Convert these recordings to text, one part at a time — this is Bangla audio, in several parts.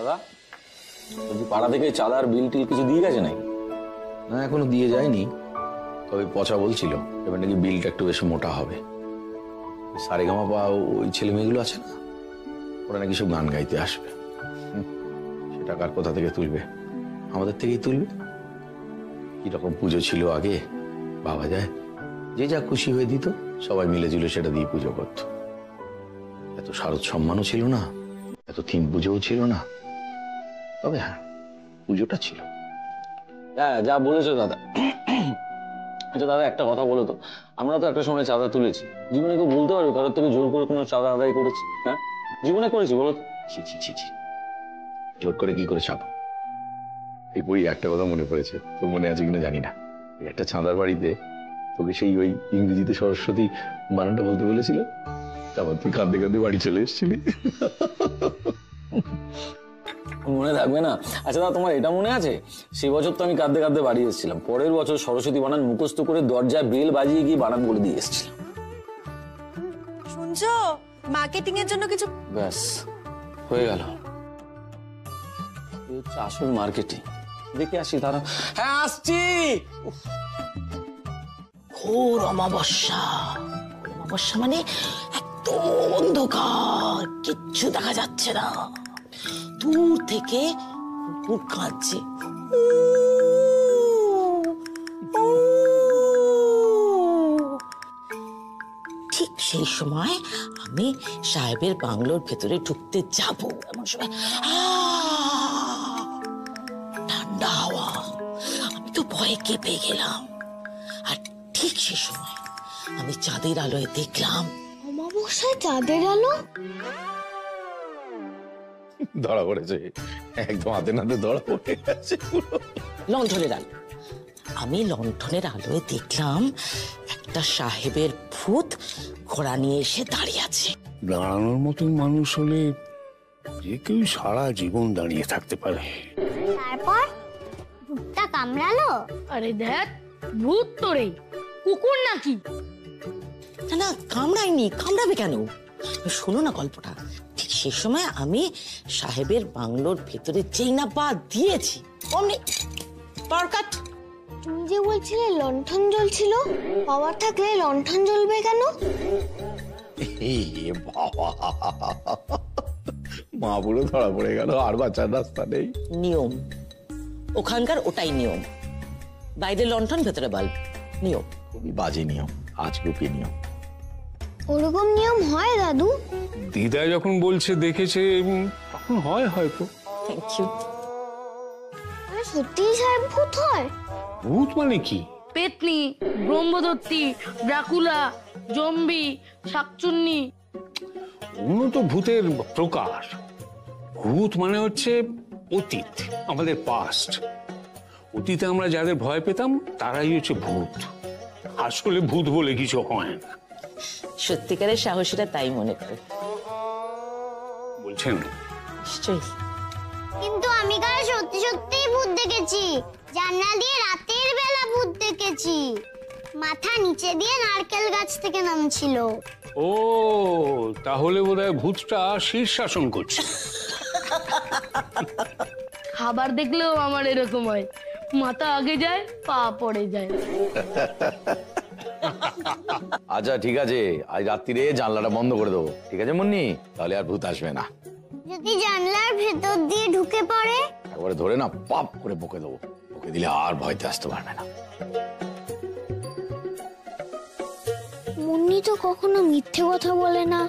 দাদা বলছি পাড়া থেকে চাঁদার বিল টিল কিছু দিয়ে গেছে নাকি? না এখনো দিয়ে যায়নি, তবে পচা বলছিল এবার নাকি বিলটা একটু বেশি মোটা হবে। সারেগামা বা ওই ছেলে মেয়েগুলো আছে না, ওরা নাকি সব গান গাইতে আসবে। সে টাকার কোথা থেকে তুলবে? আমাদের থেকেই তুলবে। কিরকম পুজো ছিল আগে ভাবা যায়, যে যা খুশি হয়ে দিত সবাই মিলে জুলে সেটা দিয়ে পুজো করত। এত শারদ সম্মানও ছিল না, এত থিম পুজোও ছিল না, তবে হ্যাঁ পুজোটা ছিল। হ্যাঁ যা বলেছো দাদা। আচ্ছা দাদা একটা কথা বলো তো, আমরা তো একটা সময় চাঁদা তুলেছি, জীবনে কেউ বলতে পারবে কারোর থেকে জোর করে কোনো চাঁদা আদায় করেছি? হ্যাঁ জীবনে করেছি বলো তো? ছি ছি ছি ছি, জোর করে কি করে চাপো? এই বই একটা কথা মনে পড়েছে, তোর মনে আছে কিনা জানি না, একটা চাঁদার বাড়িতে তোকে সেই ওই ইংরেজিতে সরস্বতী বানানটা বলতে বলেছিল, তারপর তুই কাঁদতে কাঁদতে বাড়ি চলে এসেছিলি। মনে থাকবে না? আচ্ছা দাদা তোমার এটা মনে আছে সেই বছর তো আমি কাঁদতে কাঁদতে বাড়ি এসেছিলাম, পরের বছর সরস্বতী বানান মুখস্থ করে দরজায় বেল বাজিয়ে গিয়ে বানান বলে দিয়ে এসেছিলাম। শুনছো মার্কেটিং এর জন্য কিছু? ব্যাস হয়ে গেল, আসল মার্কেটিং। দেখে আসি তারা। হ্যাঁ আসছি। ঘোর অমাবস্যা, অমাবস্যা মানে একদম অন্ধকার, কিচ্ছু দেখা যাচ্ছে না। দূর থেকে কুকুর কাঁদছে, ঠিক সেই সময় আমি সাহেবের বাংলোর ভেতরে ঢুকতে যাব, এমন সময় ঠান্ডা হাওয়া, আমি তো ভয়ে কেঁপে গেলাম। আর ঠিক সে সময় আমি চাঁদের আলোয় দেখলাম। অমাবস্যায় চাঁদের আলো? ধরা পড়েছে একদম, হাতে নাতে ধরা পড়ে গেছে পুরো। লণ্ঠনের আলো, আমি লণ্ঠনের আলোয় দেখলাম একটা সাহেবের ভূত ঘোড়া নিয়ে এসে দাঁড়িয়ে আছে। দাঁড়ানোর মতন মানুষ হলে যে কেউ সারা জীবন দাঁড়িয়ে থাকতে পারে। তারপর ভূতটা কামড়ালো? আরে দেখ ভূত তোরে, কুকুর নাকি? না না কামড়ায়নি, কামড়াবে কেন? শোনো না গল্পটা। ঠিক সে সময় আমি সাহেবের বাংলোর ভেতরে যেই না পা দিয়েছি অমনি পারকাট। তুমি যে বলছিলে লণ্ঠন জ্বলছিল, পাওয়ার থাকলে লণ্ঠন জ্বলবে কেন? বাবা, মা পুরো ধরা পড়ে গেল, আর বাঁচার রাস্তা নেই। নিয়ম ওখানকার, ওটাই নিয়ম। বাইরে লণ্ঠন ভেতরে বাল্ব, নিয়ম। খুবই বাজে নিয়ম, আজগুবি নিয়ম। ওরকম নিয়ম হয় দাদু? দিদা যখন বলছে দেখেছে তখন হয় হয়তো। Thank you. মানে সত্যি সাহেব ভূত হয়? ভূত মানে কি? পেতনি, ব্রহ্মদত্তি, ড্রাকুলা, জম্বি, শাকচুন্নি। অন্য তো ভূতের প্রকার। ভূত মানে হচ্ছে অতীত, আমাদের পাস্ট। অতীতে আমরা যাদের ভয় পেতাম তারাই হচ্ছে ভূত। আসলে ভূত বলে কিছু হয় না। সত্যিকারের সাহসীরা তাই মনে করে। বলছেন? নিশ্চয়ই। কিন্তু আমি কাল সত্যি সত্যিই ভূত দেখেছি, জানলা দিয়ে রাতের বেলা ভূত দেখেছি। মাথা নিচে দিয়ে নারকেল গাছ থেকে নামছিল। ও তাহলে বোধহয় ভূতটা শীর্ষাসন করছে। খাবার দেখলেও আমার এরকম হয়, মাথা আগে যায় পা পড়ে যায়। আচ্ছা ঠিক আছে, আজ রাত্রিরে জানলাটা বন্ধ করে দেবো, ঠিক আছে মুন্নি? তাহলে আর ভূত আসবে না। যদি জানলার ভেতর দিয়ে ঢুকে পড়ে? একবারে ধরে না পাপ করে বকে দেবো, বকে দিলে আর ভয়তে আসতে পারবে না। মুন্নি তো কখনো মিথ্যে কথা বলে না।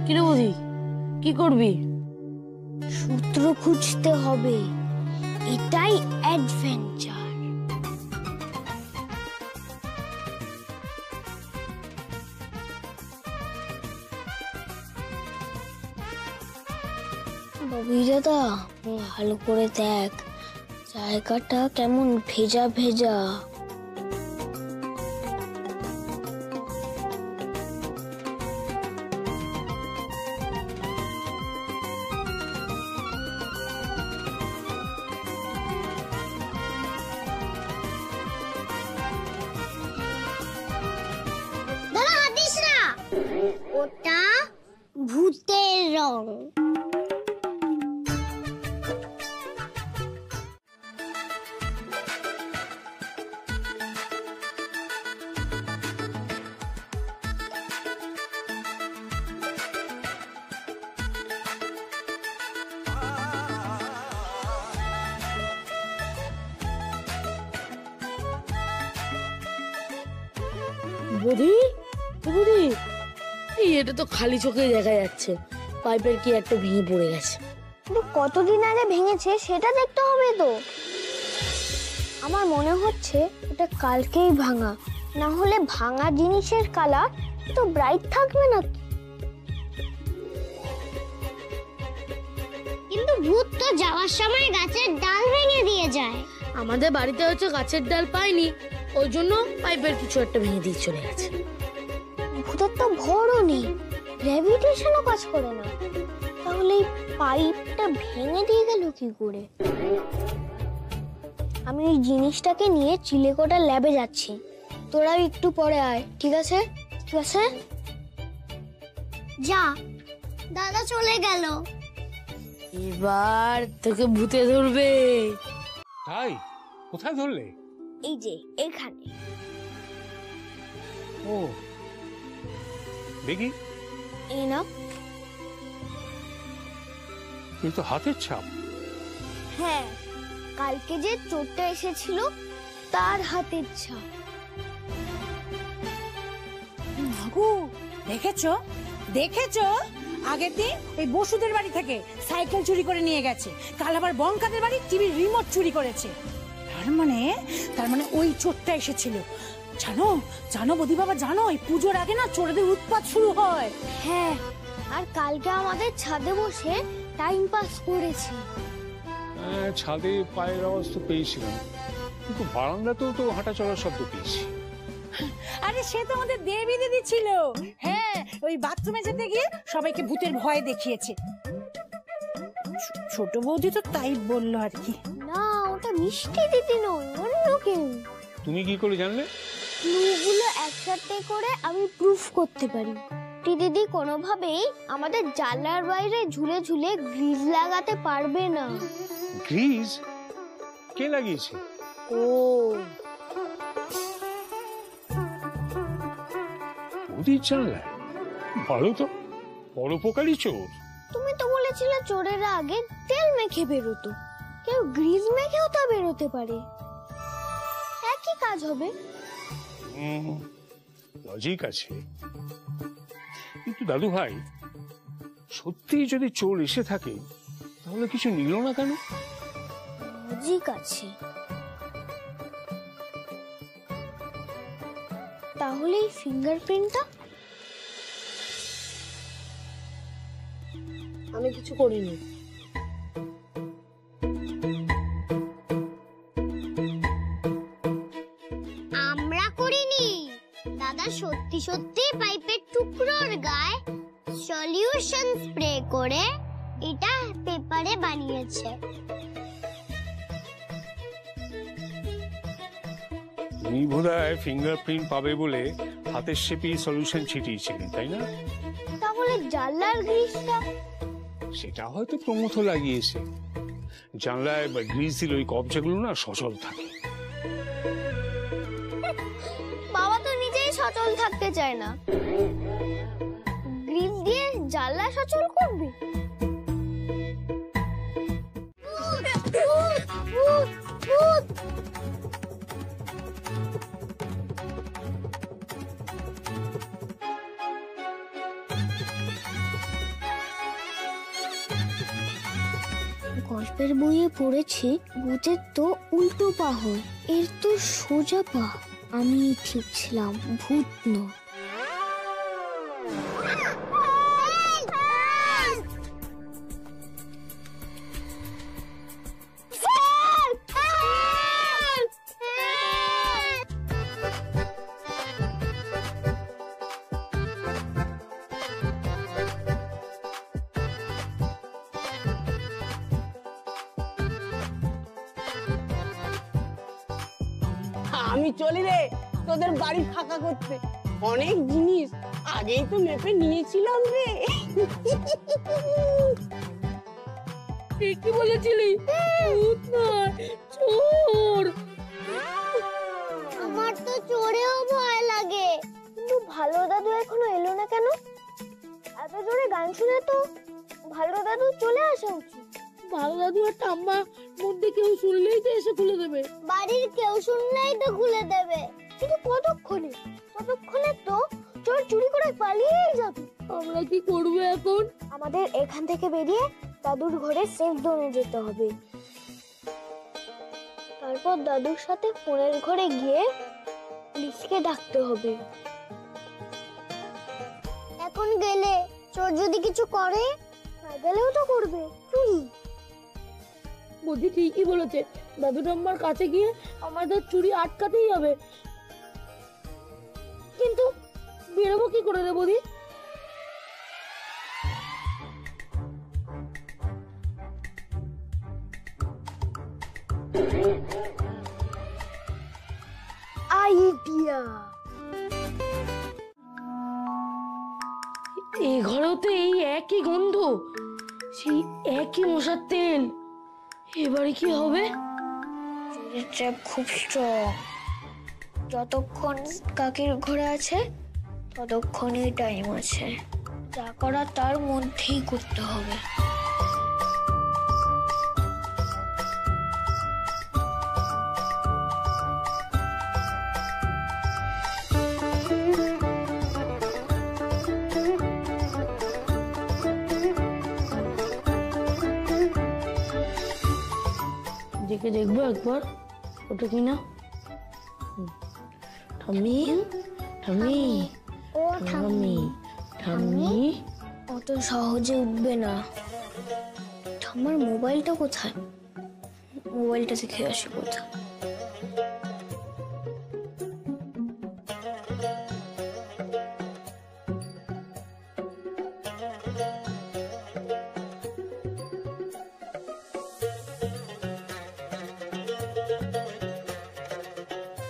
কিরে বুঝি কি করবি? সূত্র খুঁজতে হবে, এটাই অ্যাডভেঞ্চার। ববি দাদা ভালো করে দেখ, জায়গাটা কেমন ভেজা ভেজা। ওটা ভূতের রং। বুড়ি বুড়ি, এই এটা তো খালি চোখে দেখা যাচ্ছে, পাইপের কি একটা ভেঙে পড়ে গেছে। কিন্তু কতদিন আগে ভেঙেছে সেটা দেখতে হবে তো। আমার মনে হচ্ছে এটা কালকেই ভাঙা, না হলে ভাঙা জিনিসের কালার তো ব্রাইট থাকবে না। কিন্তু ভূত তো যাওয়ার সময় গাছের ডাল ভেঙে দিয়ে যায়। আমাদের বাড়িতে হচ্ছে গাছের ডাল পাইনি, ওই জন্য পাইপের কিছু একটা ভেঙে দিয়ে চলে গেছে। ভূতের তো ভরও নেই, গ্র্যাভিটেশনও কাজ করে না, তাহলে এই পাইপটা ভেঙে দিয়ে গেল কি করে? আমি এই জিনিসটাকে নিয়ে চিলেকোটা ল্যাবে যাচ্ছি, তোরা একটু পরে আয়, ঠিক আছে? ঠিক আছে, যা। দাদা চলে গেল। এবার তোকে ভূতে ধরবে। তাই? কোথায় ধরলে? এই যে এখানে। ও দেখি, এই না। কিন্তু হাতের ছাপ। হ্যাঁ, কালকে যে চোরটা এসেছিল তার হাতের ছাপ। মাগো, দেখেছো দেখেছো? আগের দিন ওই বসুদের বাড়ি থেকে সাইকেল চুরি করে নিয়ে গেছে, কাল আবার বঙ্কাদের বাড়ি টিভির রিমোট চুরি করেছে। তার মানে ওই চোরটা এসেছিল। জানো জানো বদি বাবা, জানো এই পুজোর আগে না চোরেদের উৎপাত শুরু হয়। হ্যাঁ, আর কালকে আমাদের ছাদে বসে টাইম পাস করেছে। ছাদে পায়ের আওয়াজ তো পেয়েছিলাম, কিন্তু বারান্দাতেও তো হাঁটা চলার শব্দ পেয়েছি। আরে সে তো আমাদের দেবী দিদি ছিল। হ্যাঁ, ওই বাথরুমে যেতে গিয়ে সবাইকে ভূতের ভয় দেখিয়েছে। ছোট বৌদি তো তাই বললো আর কি। না, ওটা মিষ্টি দিদি নয়, অন্য কেউ। তুমি কি করে জানলে? ক্লুগুলো একসাথে করে আমি প্রুফ করতে পারি। দিদি কোনোভাবেই আমাদের জানলার বাইরে ঝুলে ঝুলে গ্রিজ লাগাতে পারবে না। গ্রিজ? কে লাগিয়েছে? ও, ওদের জানলায়? ভালো তো, পরোপকারী চোর। তুমি তো বলেছিলে চোরেরা আগে তেল মেখে বেরোতো, কেউ গ্রিজ মেখেও তা বেরোতে পারে। একই কাজ হবে। লজিক আছে, কিন্তু দাদু ভাই সত্যি যদি চোর এসে থাকে তাহলে কিছু নিল না কেন? লজিক আছে, তাহলে এই ফিঙ্গারপ্রিন্টটা? আমি কিছু করিনি। আমরা করিনি, দাদা সত্যি সত্যি পাইপের টুকরোর গায়ে সলিউশন স্প্রে করে এটা পেপারে বানিয়েছে। তুমি বোধহয় ফিঙ্গারপ্রিন্ট পাবে বলে হাতের শেপেই সলিউশন ছিটিয়েছিলেন, তাই না? তাহলে জানলার গ্রিসটা? সেটা হয়তো প্রমথ লাগিয়েছে। জানলায় গ্রিজ দিলে ওই কবজাগুলো না সচল থাকে। বাবা তো নিজেই সচল থাকতে চায় না, গ্রিস দিয়ে জানলা সচল করবে? ভূত, ভূত, ভূত। গল্পের বইয়ে পড়েছি ভূতের তো উল্টো পা হয়, এর তো সোজা পা। আমি ঠিক ছিলাম, ভূত নয়। আমি চলি রে তোদের বাড়ি ফাঁকা করতে। অনেক জিনিস আগেই তো মেপে নিয়েছিলাম রে। ঠিকই বলেছিলি, ভূত নয়, চোর। আমার তো চোরেও ভয় লাগে, কিন্তু ভালো দাদু এখনো এলো না কেন? এত জোরে গান শুনে তো ভালো দাদু চলে আসা উচিত। ভালো দাদু আর ঠাম্মা মধ্যে কেউ শুনলেই তো এসে খুলে দেবে। বাড়ির কেউ শুনলেই তো খুলে দেবে, কিন্তু কতক্ষণে? ততক্ষণে তো চোর চুরি করে পালিয়েই যাবে। আমরা কি করবো এখন? আমাদের এখান থেকে বেরিয়ে দাদুর ঘরে সেফ জোনে যেতে হবে। তারপর দাদুর সাথে ফোনের ঘরে গিয়ে পুলিশকে ডাকতে হবে। এখন গেলে চোর যদি কিছু করে, না গেলেও তো করবে চুরি। বুদ্ধি ঠিকই বলেছে, দাদু ঠাম্মার কাছে গিয়ে আমাদের চুরি আটকাতেই হবে। কিন্তু বেরোবো কি করে রে বৌদি? আইডিয়া! এই ঘরেও তো এই একই গন্ধ, সেই একই মশার তেল। এবারে কি হবে? চোরের ট্র্যাপ খুব স্ট্রং। যতক্ষণ কাকির ঘরে আছে ততক্ষণই টাইম আছে। যা করা তার মধ্যেই করতে হবে। দেখে দেখবো একবার ওটা কিনা। ঠাম্মি, ঠাম্মি, ও ঠাম্মি, ঠাম্মি। অত সহজে উঠবে না। আমার মোবাইলটা কোথায়? মোবাইলটা দেখে আসি কোথায়।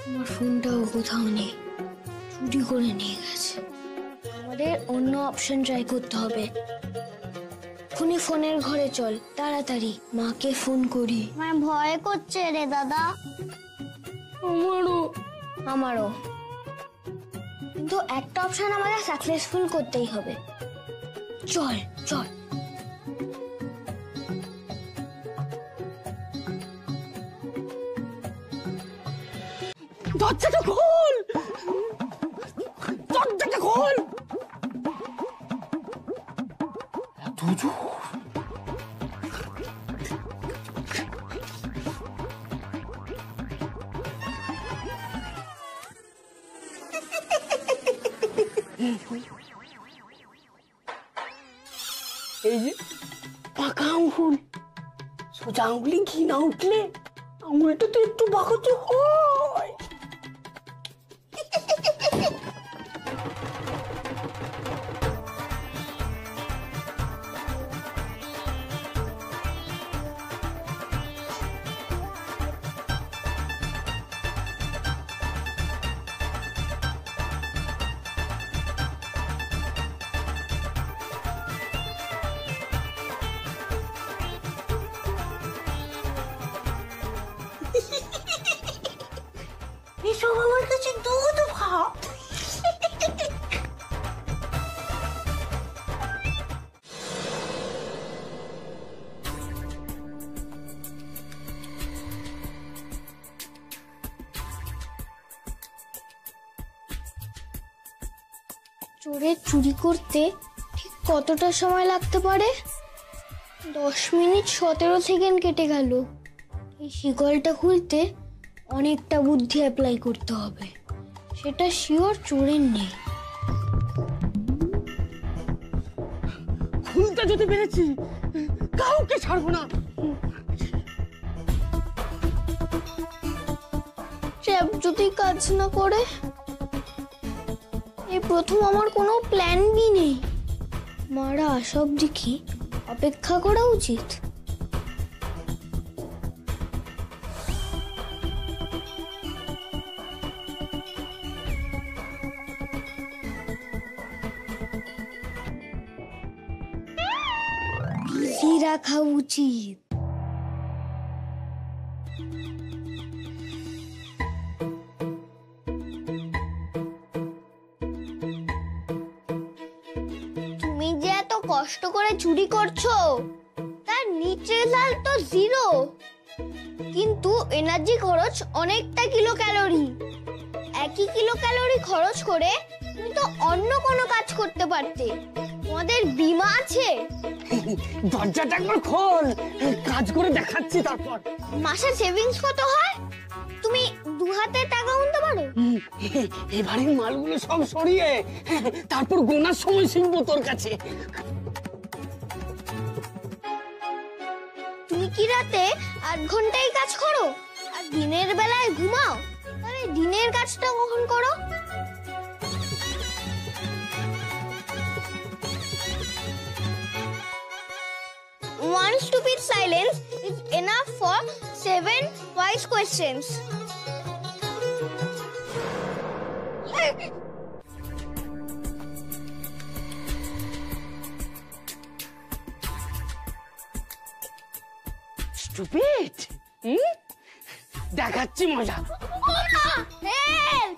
আমার ফোনটাও কোথাও নেই, চুরি করে নিয়ে গেছে। আমাদের অন্য অপশন ট্রাই করতে হবে। এক্ষুনি ফোনের ঘরে চল, তাড়াতাড়ি মাকে ফোন করি। আমার ভয় করছে রে দাদা। আমারও। কিন্তু একটা অপশন আমাদের সাকসেসফুল করতেই হবে। চল চল। দরজাটা খোল, দরজাটা খোল। এই যে পাকা আঙুল, সোজা আঙুলে ঘি না উঠলে আঙুলটা তো একটু বাঁকাতে হয়। এসব আমার কাছে দুধ ভাত। চোরের চুরি করতে ঠিক কতটা সময় লাগতে পারে? 10 মিনিট 17 সেকেন্ড কেটে গেল। এই শিকলটা খুলতে অনেকটা বুদ্ধি অ্যাপ্লাই করতে হবে, সেটা শিওর চোরের নেই। খুলতে যদি পেরেছি কাউকে ছাড়বো না। ট্র্যাপ যদি কাজ না করে? এই প্রথম আমার কোনো প্ল্যান বি নেই। মারা সব দেখি অপেক্ষা করা উচিত। বেশি রাখা উচিত। তুমি যে এত কষ্ট করে চুরি করছো তার নিচে রেজাল্ট তো 0, কিন্তু এনার্জি খরচ অনেকটা কিলো ক্যালোরি। একই কিলো ক্যালোরি খরচ করে তুমি তো অন্য কোনো কাজ করতে পারতে। তোমাদের বীমা আছে? দরজাটা একবার খোল, কাজ করে দেখাচ্ছি তারপর। মাসে সেভিংস কত হয়? তুমি 2 হাতে টাকা গুনতে পারো? এবারের মালগুলো সব সরিয়ে তারপর গোনার সময় শিখবো তোর কাছে। তুমি কি রাতে 8 ঘন্টাই কাজ করো আর দিনের বেলায় ঘুমাও? তাহলে দিনের কাজটা কখন করো? One stupid silence is enough for 7 wise questions. Stupid, দেখাচ্ছি মজা। Help!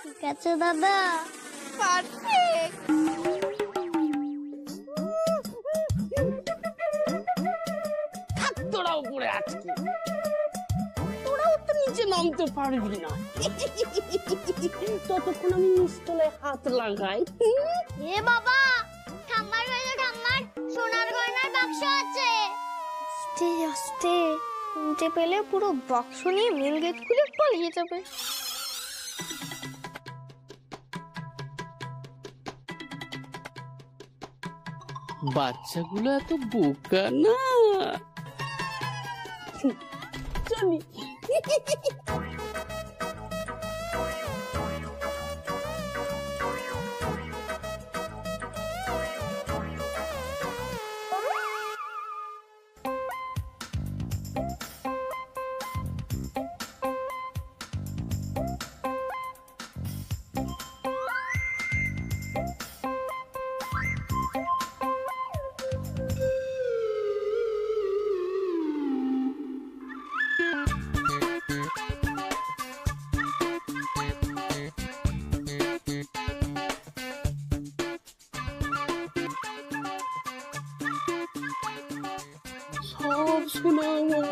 ঠিক আছে দাদা, পারফেক্ট। থাক তোরা উপরে আটকে, তোরাও তো নিচে নামতে পারবি না। ততক্ষণ আমি নিচতলায় হাত লাগাই। এ বাবা, ঠাম্মার কাছে ঠাম্মার সোনার গয়নার বাক্স আছে। আস্তে আস্তে শুনতে পেলে পুরো বাক্স নিয়ে মেন গেট খুলে পালিয়ে যাবে। বাচ্চাগুলো এত বোকা না। চলি। সব শোনা আমার।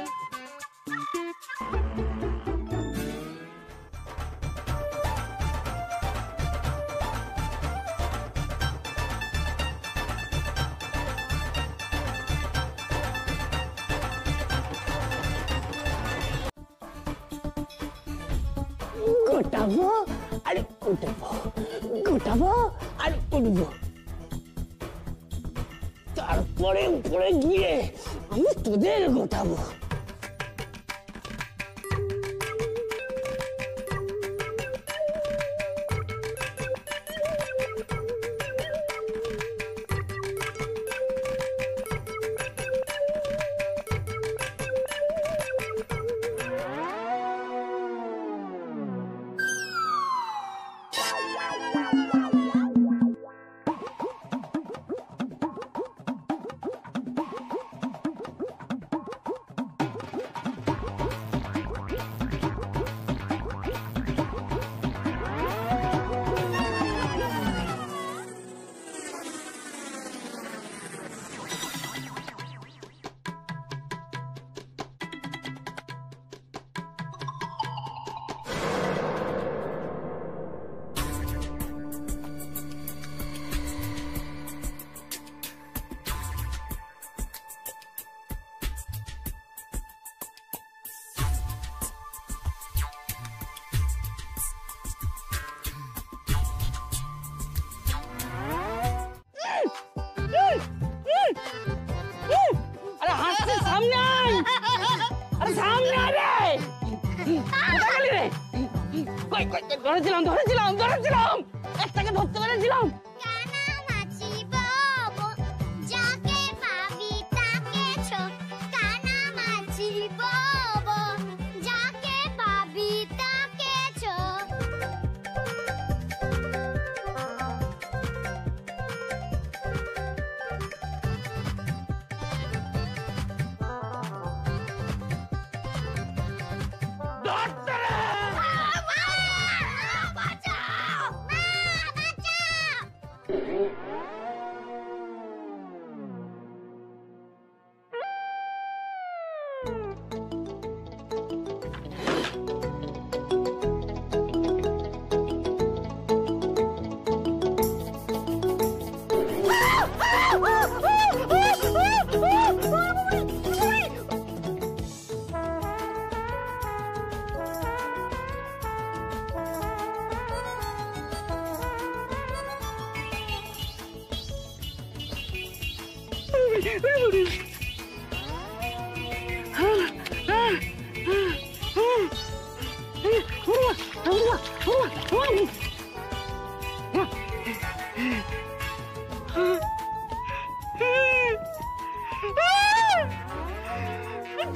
গোটাবো আর উঠবো, গোটাবো আর উঠবো, তারপরে উপরে গিয়ে আমি তোদের গোটাবো। ধরেছিলাম ধরেছিলাম ধরেছিলাম, একটাকে ধরতে পেরেছিলাম। কানামাছি বব, যাকে পাবি তাকে ছো। কানামাছি বব, যাকে পাবি তাকে ছো।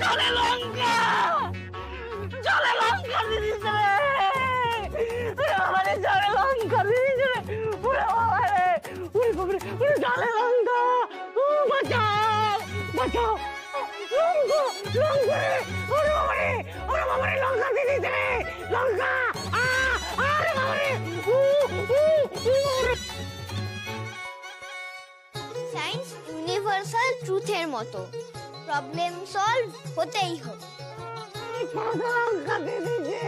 জলে লঙ্কা, জলে লঙ্কা দিয়েছে রে, আমারে জলে লঙ্কা দিয়েছে রে, ওরে বাবারে, ওরে বাবারে, ওরে জলে লঙ্কা, বাঁচাও বাঁচাও, লঙ্কা লঙ্কা রে, ওরে বাবারে, ওরে বাবারে, লঙ্কা দিয়ে দিয়েছে রে, লঙ্কা, আরে বাবারে, সায়েন্স ইউনিভার্সাল ট্রুথের মতো, প্রবলেম সলভ হতেই হবে। লঙ্কা দিয়ে দিয়েছে।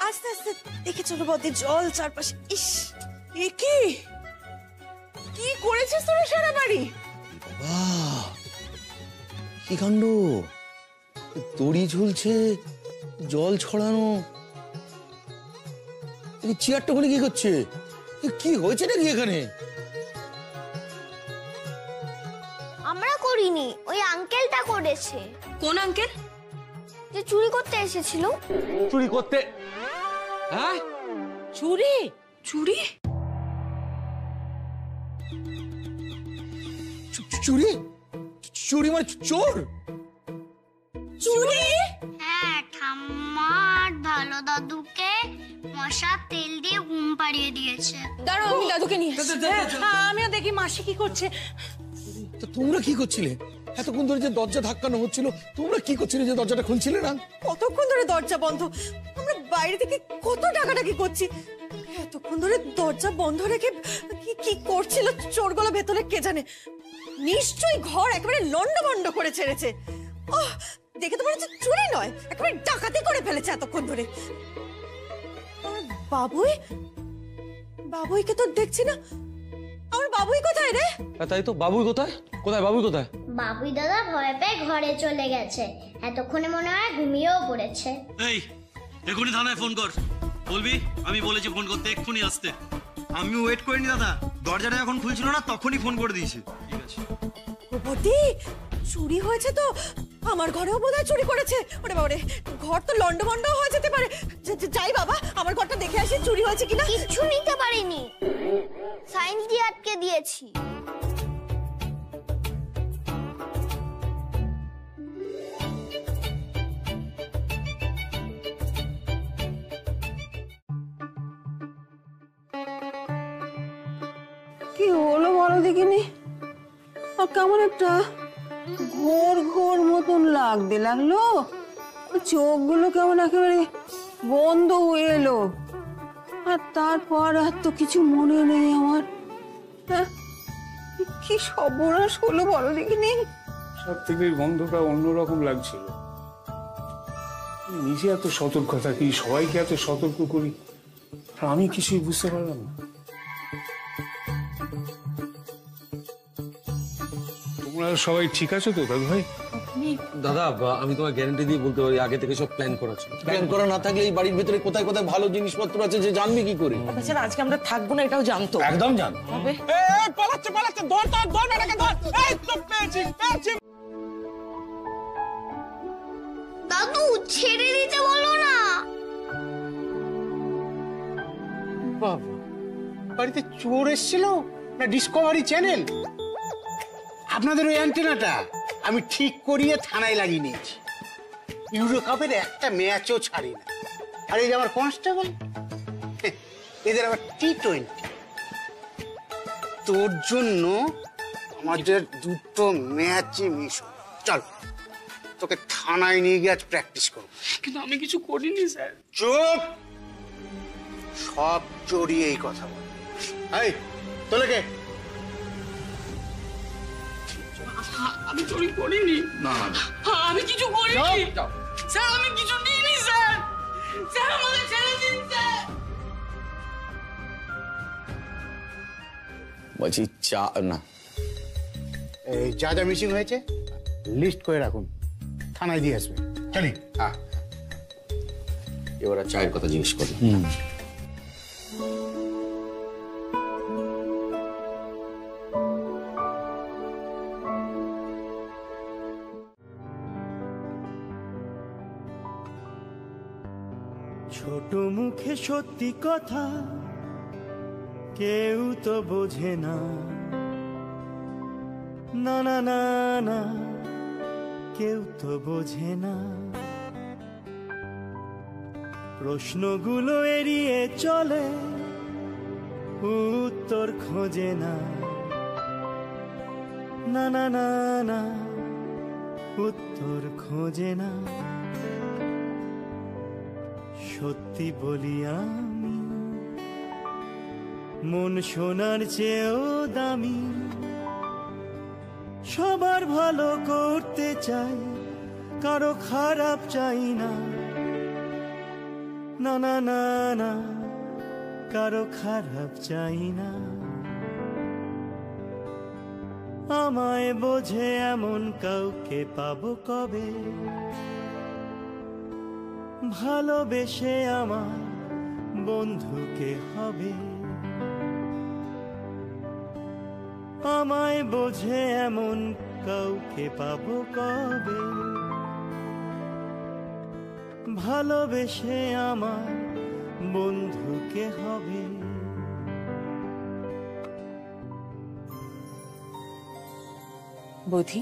আস্তে আস্তে দেখে চলো বদে, জল চারপাশে। ইস, এ কি কি করেছিস তোরা সারা বাড়ি? বাহ, কি কাণ্ড! দড়ি ঝুলছে, জল ছড়ানো, চেয়ারটা বলে কি করছে? কি হয়েছে নাকি এখানে? আমরা করিনি, ওই আঙ্কেলটা করেছে। কোন আঙ্কেল? যে চুরি করতে এসেছিল। চুরি করতে? হ্যাঁ, চুরি? চুরি? চুরি? চুরি মানে চোর? চুরি? হ্যাঁ, ঠাম্মার ভালো দাদুকে মশার তেল দিয়ে ঘুম পাড়িয়ে দিয়েছে। দাঁড়াও, আমি দাদুকে নিয়ে আসছি। আমিও দেখি মাসি কি করছে। তো তোমরা কি করছিলে এতক্ষণ ধরে? যে দরজা ধাক্কানো হচ্ছিল, তোমরা কি করছিলে যে দরজাটা খুলছিলে না? কতক্ষণ ধরে দরজা বন্ধ? আমরা বাইরে থেকে কত টাকাটাকি করছি, এতক্ষণ ধরে দরজা বন্ধ রেখে কি কি করছিল চোরগুলো ভেতরে কে জানে। নিশ্চয়ই ঘর একেবারে লন্ডভন্ড করে ছেড়েছে। ওহ, দেখে তো মনে হচ্ছে চুরি নয়, একেবারে ডাকাতি করে ফেলেছে এতক্ষণ ধরে। আর বাবুই, বাবুইকে তো দেখছি না। আমার বাবুই কোথায় রে? তাই তো। বাবুই কোথায়? কোথায় বাবুই কোথায়? বাবুই দাদা ভয় পেয়ে ঘরে চলে গেছে, এতক্ষণে মনে হয় ঘুমিয়েও পড়েছে। এই, এখনই থানায় ফোন কর, বলবি আমি বলেছি ফোন করতে, এক্ষুনি আসতে। আমি ওয়েট করিনি দাদা, দরজাটা যখন খুলছিল না তখনই ফোন করে দিয়েছি। ঠিক আছে। বৌদি, চুরি হয়েছে তো আমার ঘরেও বোধহয় চুরি করেছে। ওরে বাবারে, ঘর তো লন্ডভন্ড হয়ে যেতে পারে। যাই বাবা, আমার ঘরটা দেখে আসি চুরি হয়েছে কিনা। কিচ্ছু নিতে পারিনি, সায়েন্স দিয়ে আটকে দিয়েছি। কি হলো বলো দেখিনি? আর কেমন একটা ঘোর ঘোর মতন লাগলো, চোখগুলো কেমন একেবারে বন্ধ হয়ে এলো। আর তারপর আর তো কিছু মনে নেই আমার। হ্যাঁ, কি সর্বনাশ হলো বলো দেখিনি? সব থেকে গন্ধটা অন্যরকম লাগছিল। নিজে এত সতর্ক থাকি, সবাইকে এত সতর্ক করি, আর আমি কিছুই বুঝতে পারলাম না। তোমরা সবাই ঠিক আছো তো দাদু ভাই? দাদা আমি তোমার গ্যারান্টি দিয়ে বলতে পারি আগে থেকে সব প্ল্যান করা ছিল। প্ল্যান করা না থাকলে এই বাড়ির ভিতরে কোথায় কোথায় ভালো জিনিসপত্র আছে যে জানবি কি করে? তাছাড়া আজকে আমরা থাকবো না এটাও জানতো। একদম জান। পালাচ্ছে পালাচ্ছে, ধর ধর ধর বেটাকে ধর। এই তো পেয়েছি পেয়েছি। দাদু ছেড়ে দিতে বলো না। বাবা, বাড়িতে চোর এসেছিল না ডিসকভারি চ্যানেল? আপনাদের ওই অ্যান্টেনাটা আমি ঠিক করিয়ে থানায় লাগিয়ে নিয়েছি। ইউরো কাপের একটা ম্যাচও ছাড়ি না। আর এই যে আমার কনস্টেবল, এদের আবার T20। তোর জন্য আমাদের দুটো ম্যাচই মিস হলো। চল তোকে থানায় নিয়ে গিয়ে আজ প্র্যাকটিস করবো। কিন্তু আমি কিছু করিনি স্যার। চুপ, সব চড়িয়ে এই কথা বল। এই তোলে কে? আমি চুরি করিনি। না না আমি কিছু করিনি স্যার, আমি কিছু নিইনি স্যার। স্যার আমাকে ছেড়ে দিন স্যার। বলছি চা না, এই যা যা মিসিং হয়েছে লিস্ট করে রাখুন, থানায় দিয়ে আসবে। চলি। হ্যাঁ এবার আর চায়ের কথা জিজ্ঞেস করি। ছোট মুখে সত্যি কথা কেউ তো বোঝে না, না না না না কেউ তো বোঝে না। প্রশ্নগুলো এড়িয়ে চলে, উত্তর খোঁজে না, না না না না উত্তর খোঁজে না। সত্যি বলি আমি মন সোনার চেয়েও দামি, সবার ভালো করতে চাই, কারো খারাপ চাই না, না না না না কারো খারাপ চাই না। আমায় বোঝে এমন কাউকে পাবো কবে, ভালোবেসে আমার বন্ধুকে হবে। আমায় বোঝে এমন কাউকে পাবো কবে, ভালোবেসে আমার বন্ধুকে হবে। বৌদি,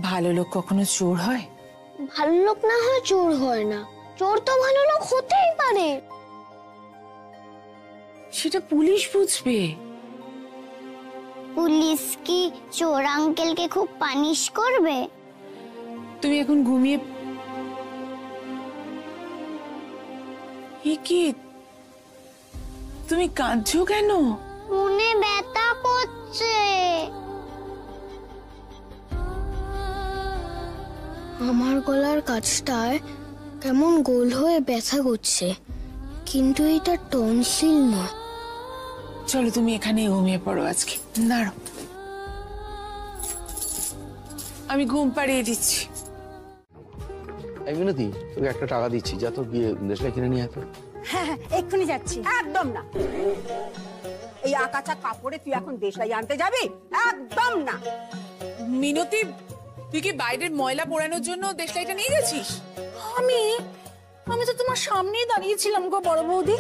ভালো লোক কখনো চোর হয়? ভালো লোক না হয় চোর হয় না, চোর তো ভালো লোক হতেই পারে। সেটা পুলিশ বুঝবে। পুলিশ কি চোর আঙ্কেলকে খুব পানিশ করবে? তুমি এখন ঘুমিয়ে কি, তুমি কাঁদছো কেন? মনে ব্যথা করছে। আমার গলার কাছটায় কেমন গোল হয়ে ব্যথা করছে, কিন্তু এটা টনসিল নয়। চলো তুমি এখানে ঘুমিয়ে পড়ো আজকে। দাঁড়ো, আমি ঘুম পাড়িয়ে দিচ্ছি। এই মিনতি, তোকে একটা টাকা দিচ্ছি, যা তো গিয়ে দেশলাই কিনে নিয়ে আয় তো। হ্যাঁ হ্যাঁ এক্ষুনি যাচ্ছি। একদম না, এই আকাচা কাপড়ে তুই এখন দেশলাই আনতে যাবি? একদম না। মিনতি, তুই কি বাইরের ময়লা পোড়ানোর জন্য দেশলাইটা নিয়ে গেছিস? আমি তো তোমার সামনেই দাঁড়িয়েছিলাম গো বড় বৌদি।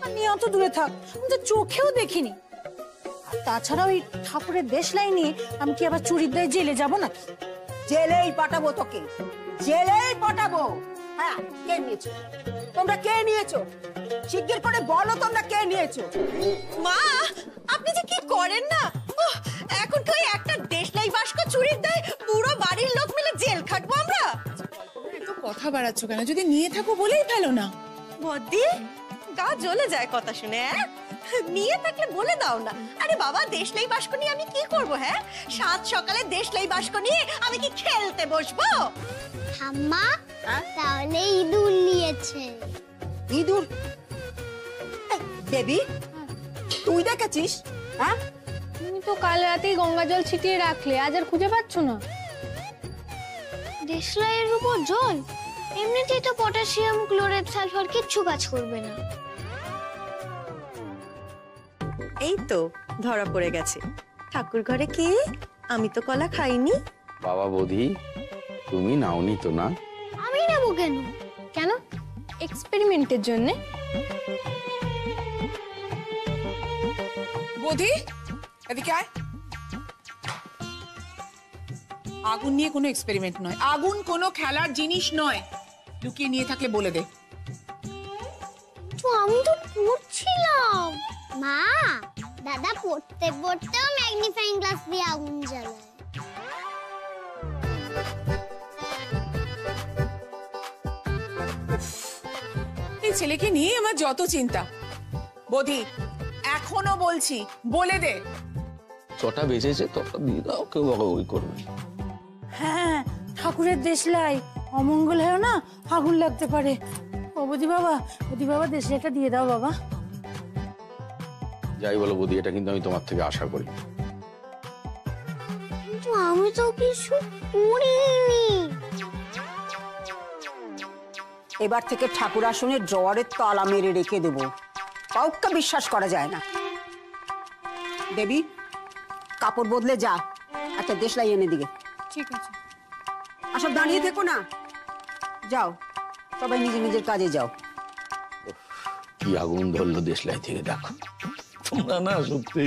আর নিয়ে অত দূরে থাক, আমি তো চোখেও দেখিনি। আর তাছাড়া ওই ঠাকুরের দেশলাই নিয়ে আমি কি আবার চুরির দায়ে জেলে যাবো নাকি? জেলেই পাঠাবো তোকে, জেলেই পাঠাবো। হ্যাঁ, কে নিয়েছো? তোমরা কে নিয়েছো? শিগগির করে বলো তোমরা কে নিয়েছো। মা, আপনি যে কি করেন না! এখন তো একটা দেশলাই বাস্ক চুরির দায়ে পুরো বাড়ির লোক মিলে জেল খাটবো আমরা। এত কথা বাড়াচ্ছ কেন? যদি নিয়ে থাকো বলেই ফেলো না। বদ্দি, গা জ্বলে যায় কথা শুনে। নিয়ে থাকলে বলে দাও না। আরে বাবা, দেশলাই বাস্ক নিয়ে আমি কি করব? হ্যাঁ, সাত সকালে দেশলাই বাস্ক নিয়ে আমি কি খেলতে বসবো? ঠাম্মা, তাহলে ইঁদুর নিয়েছে। ইঁদুর? বেবি, তুই দেখেছিস? হ্যাঁ, তুমি তো কাল রাতেই গঙ্গা জল ছিটিয়ে রাখলে, আজ আর খুঁজে পাচ্ছ না। দেশলাইয়ের উপর জল? এমনিতেই তো পটাশিয়াম ক্লোরাইড সালফার কিচ্ছু কাজ করবে না। এই তো ধরা পড়ে গেছে। ঠাকুর ঘরে কে? আমি তো কলা খাইনি। বাবা বৌদি, তুমি নাওনি তো না? আমি নেব কেন? কেন? এক্সপেরিমেন্টের জন্য। বৌদি এদিকে আয়। আগুন নিয়ে কোনো এক্সপেরিমেন্ট নয়, আগুন কোনো খেলার জিনিস নয়। লুকিয়ে নিয়ে থাকলে বলে দে। তো আমি তো পড়ছিলাম। মা, দাদা পড়তে পড়তেও ম্যাগনিফাইং গ্লাস দিয়ে আগুন জ্বালায়। এই ছেলেকে নিয়ে আমার যত চিন্তা। বৌদি এখনো বলছি, বলে দে। ছটা বেঁচেছে, তটা দিয়ে দাও, কেউ বকাবকি করবে। হ্যাঁ, ঠাকুরের দেশলাই, অমঙ্গল হয় না, আগুন লাগতে পারে। বৌদি বাবা দেশলাইটা দিয়ে দাও বাবা। যাই বলো বৌদি, এটা কিন্তু আমি তোমার থেকে আশা করি। কিন্তু আমি তো কিছু করিনি। এবার থেকে ঠাকুর আসনের ড্রয়ারের তালা মেরে রেখে দেবো, কাউকে বিশ্বাস করা যায় না। দেবী, কাপড় বদলে যা, একটা দেশলাই এনে দিকে। ঠিক আছে। আসব দাঁড়িয়ে থেকো না, যাও সবাই নিজের নিজের কাজে যাও। কি আগুন ধরলো দেশলাই থেকে, দেখো। তোমরা না সত্যি